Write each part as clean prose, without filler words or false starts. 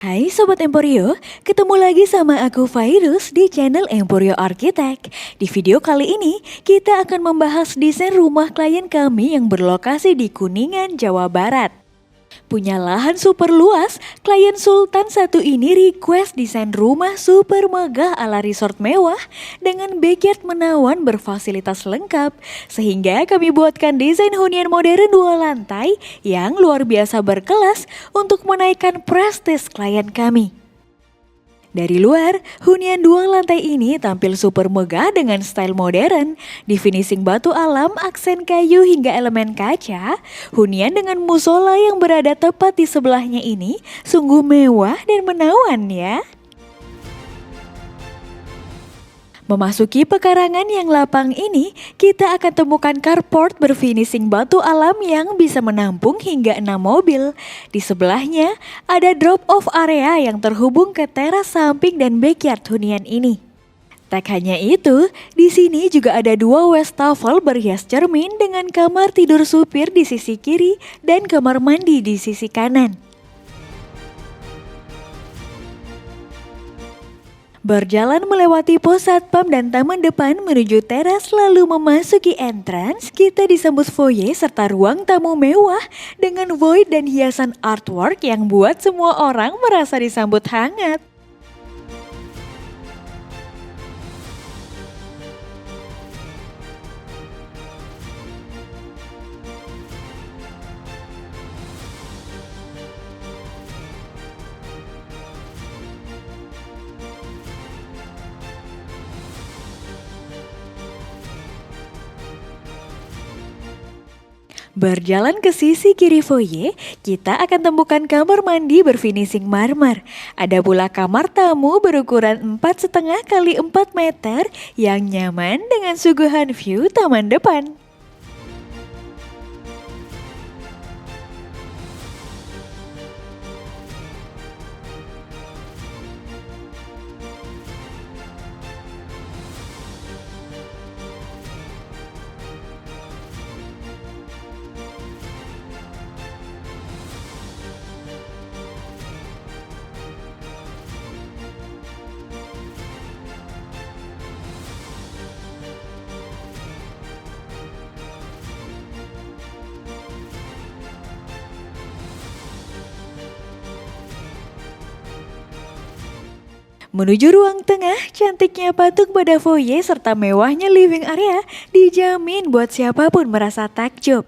Hai Sobat Emporio, ketemu lagi sama aku Virus di channel Emporio Architect. Di video kali ini, kita akan membahas desain rumah klien kami yang berlokasi di Kuningan, Jawa Barat. Punya lahan super luas, klien Sultan satu ini request desain rumah super megah ala resort mewah dengan backyard menawan berfasilitas lengkap. Sehingga kami buatkan desain hunian modern 2 lantai yang luar biasa berkelas untuk menaikkan prestis klien kami. Dari luar, hunian 2 lantai ini tampil super megah dengan style modern, di finishing batu alam, aksen kayu hingga elemen kaca. Hunian dengan musola yang berada tepat di sebelahnya ini sungguh mewah dan menawan ya. Memasuki pekarangan yang lapang ini, kita akan temukan carport berfinishing batu alam yang bisa menampung hingga 6 mobil. Di sebelahnya, ada drop-off area yang terhubung ke teras samping dan backyard hunian ini. Tak hanya itu, di sini juga ada 2 wastafel berhias cermin dengan kamar tidur supir di sisi kiri dan kamar mandi di sisi kanan. Berjalan melewati pos satpam dan taman depan menuju teras lalu memasuki entrance, kita disambut foyer serta ruang tamu mewah dengan void dan hiasan artwork yang buat semua orang merasa disambut hangat. Berjalan ke sisi kiri foyer, kita akan temukan kamar mandi berfinishing marmer. Ada pula kamar tamu berukuran 4,5 x 4 meter yang nyaman dengan suguhan view taman depan. Menuju ruang tengah, cantiknya patung pada foyer serta mewahnya living area dijamin buat siapapun merasa takjub.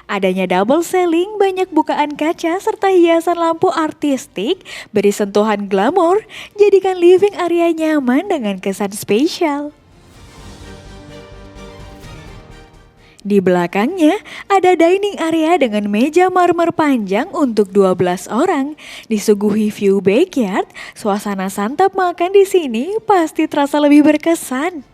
Adanya double ceiling, banyak bukaan kaca serta hiasan lampu artistik beri sentuhan glamor, jadikan living area nyaman dengan kesan spesial. Di belakangnya ada dining area dengan meja marmer panjang untuk 12 orang. Disuguhi view backyard, suasana santap makan di sini pasti terasa lebih berkesan.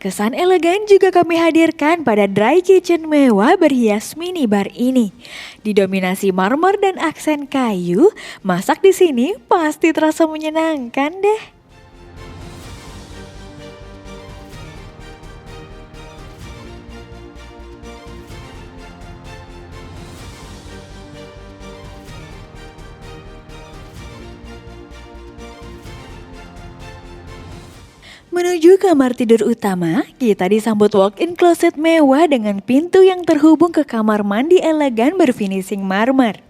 Kesan elegan juga kami hadirkan pada dry kitchen mewah berhias minibar ini. Didominasi marmer dan aksen kayu, masak di sini pasti terasa menyenangkan deh. Menuju kamar tidur utama, kita disambut walk-in closet mewah dengan pintu yang terhubung ke kamar mandi elegan berfinishing marmer.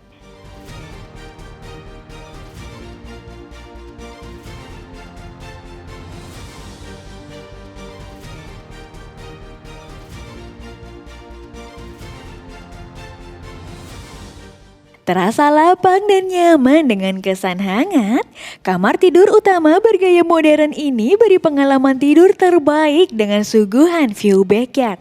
Terasa lapang dan nyaman dengan kesan hangat, kamar tidur utama bergaya modern ini beri pengalaman tidur terbaik dengan suguhan view backyard.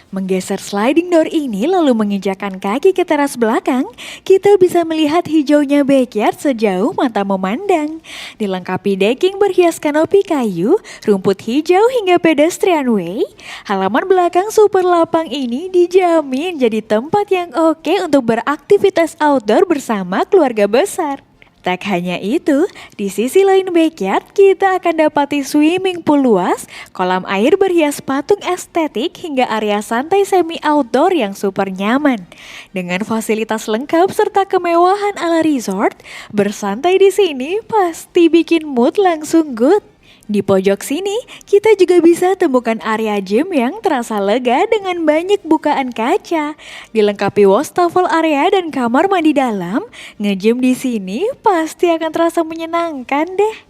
Menggeser sliding door ini lalu menginjakan kaki ke teras belakang, kita bisa melihat hijaunya backyard sejauh mata memandang. Dilengkapi decking berhias kanopi kayu, rumput hijau hingga pedestrian way, halaman belakang super lapang ini dijamin jadi tempat yang oke untuk beraktivitas outdoor bersama keluarga besar. Tak hanya itu, di sisi lain backyard kita akan dapati swimming pool luas, kolam air berhias patung estetik hingga area santai semi outdoor yang super nyaman. Dengan fasilitas lengkap serta kemewahan ala resort, bersantai di sini pasti bikin mood langsung good. Di pojok sini, kita juga bisa temukan area gym yang terasa lega dengan banyak bukaan kaca. Dilengkapi wastafel area dan kamar mandi dalam, nge-gym di sini pasti akan terasa menyenangkan deh.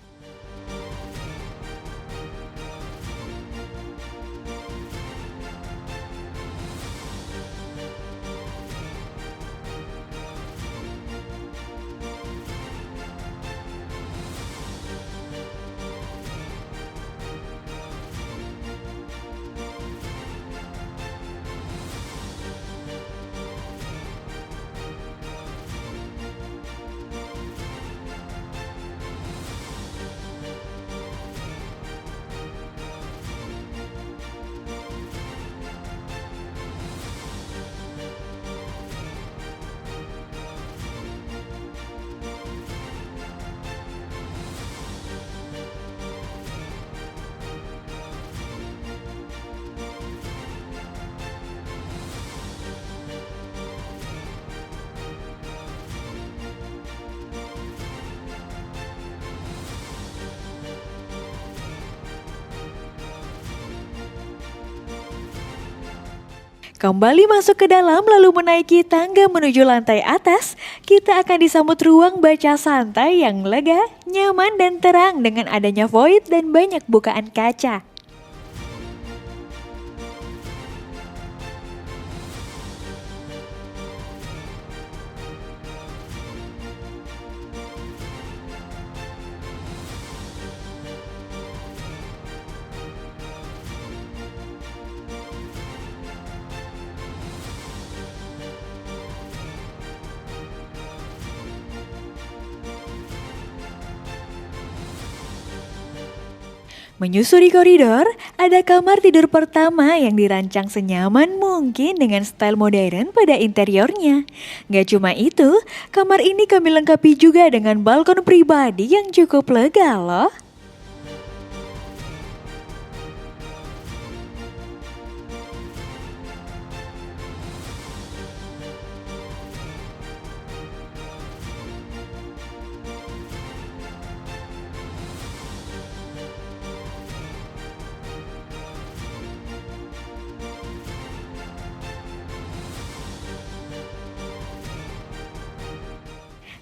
Kembali masuk ke dalam lalu menaiki tangga menuju lantai atas, kita akan disambut ruang baca santai yang lega, nyaman dan terang dengan adanya void dan banyak bukaan kaca. Menyusuri koridor, ada kamar tidur pertama yang dirancang senyaman mungkin dengan style modern pada interiornya. Gak cuma itu, kamar ini kami lengkapi juga dengan balkon pribadi yang cukup lega loh.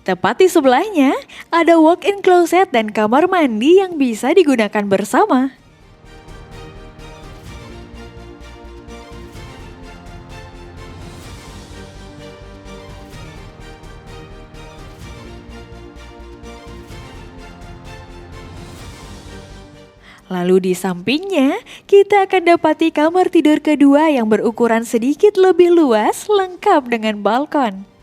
Tepat di sebelahnya, ada walk-in closet dan kamar mandi yang bisa digunakan bersama. Lalu di sampingnya, kita akan dapati kamar tidur kedua yang berukuran sedikit lebih luas, lengkap dengan balkon.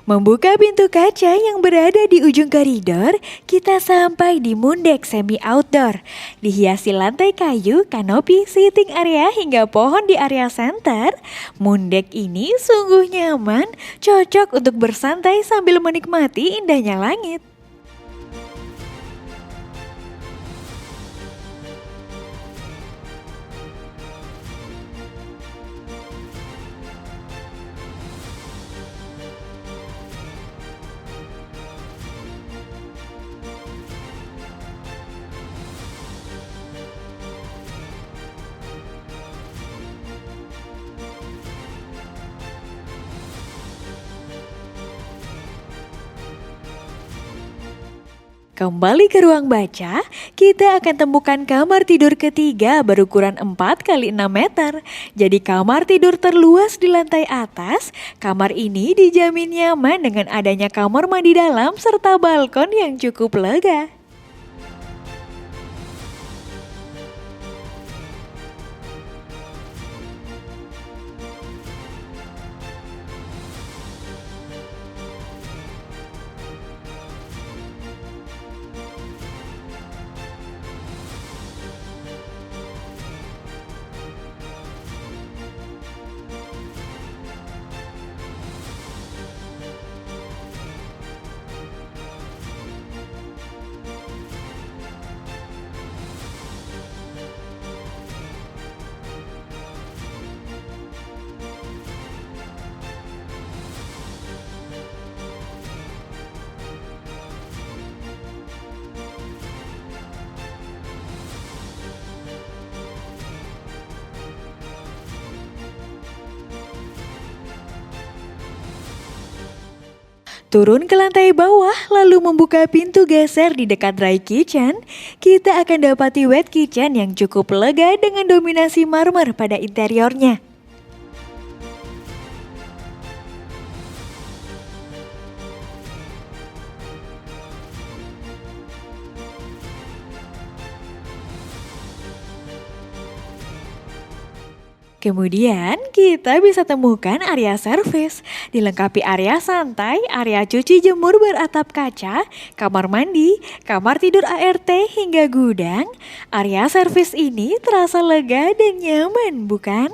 Membuka pintu kaca yang berada di ujung koridor, kita sampai di Moondek semi outdoor. Dihiasi lantai kayu, kanopi, seating area hingga pohon di area center, Moondek ini sungguh nyaman, cocok untuk bersantai sambil menikmati indahnya langit. Kembali ke ruang baca, kita akan temukan kamar tidur ketiga berukuran 4 kali 6 meter. Jadi kamar tidur terluas di lantai atas. Kamar ini dijamin nyaman dengan adanya kamar mandi dalam serta balkon yang cukup lega. Turun ke lantai bawah lalu membuka pintu geser di dekat dry kitchen, kita akan dapati wet kitchen yang cukup lega dengan dominasi marmer pada interiornya. Kemudian kita bisa temukan area servis, dilengkapi area santai, area cuci jemur beratap kaca, kamar mandi, kamar tidur ART hingga gudang. Area servis ini terasa lega dan nyaman, bukan?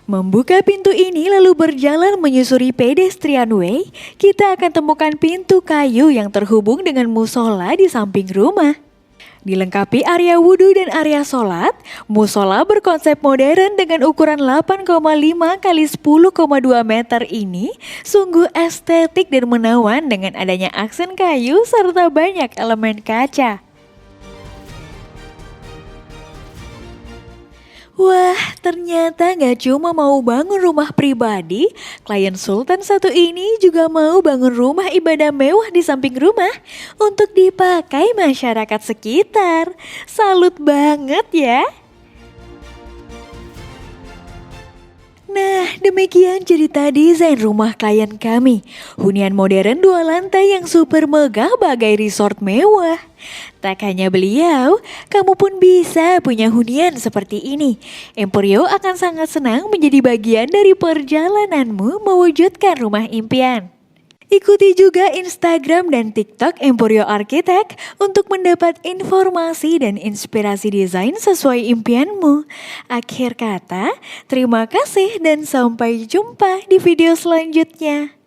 Membuka pintu ini lalu berjalan menyusuri pedestrian way, kita akan temukan pintu kayu yang terhubung dengan musola di samping rumah. Dilengkapi area wudhu dan area sholat, musola berkonsep modern dengan ukuran 8,5 kali 10,2 meter ini sungguh estetik dan menawan dengan adanya aksen kayu serta banyak elemen kaca. Wah, ternyata gak cuma mau bangun rumah pribadi, klien Sultan satu ini juga mau bangun rumah ibadah mewah di samping rumah untuk dipakai masyarakat sekitar. Salut banget ya. Nah, demikian cerita desain rumah klien kami. Hunian modern 2 lantai yang super megah bagai resort mewah. Tak hanya beliau, kamu pun bisa punya hunian seperti ini. Emporio akan sangat senang menjadi bagian dari perjalananmu mewujudkan rumah impian. Ikuti juga Instagram dan TikTok Emporio Architect untuk mendapat informasi dan inspirasi desain sesuai impianmu. Akhir kata, terima kasih dan sampai jumpa di video selanjutnya.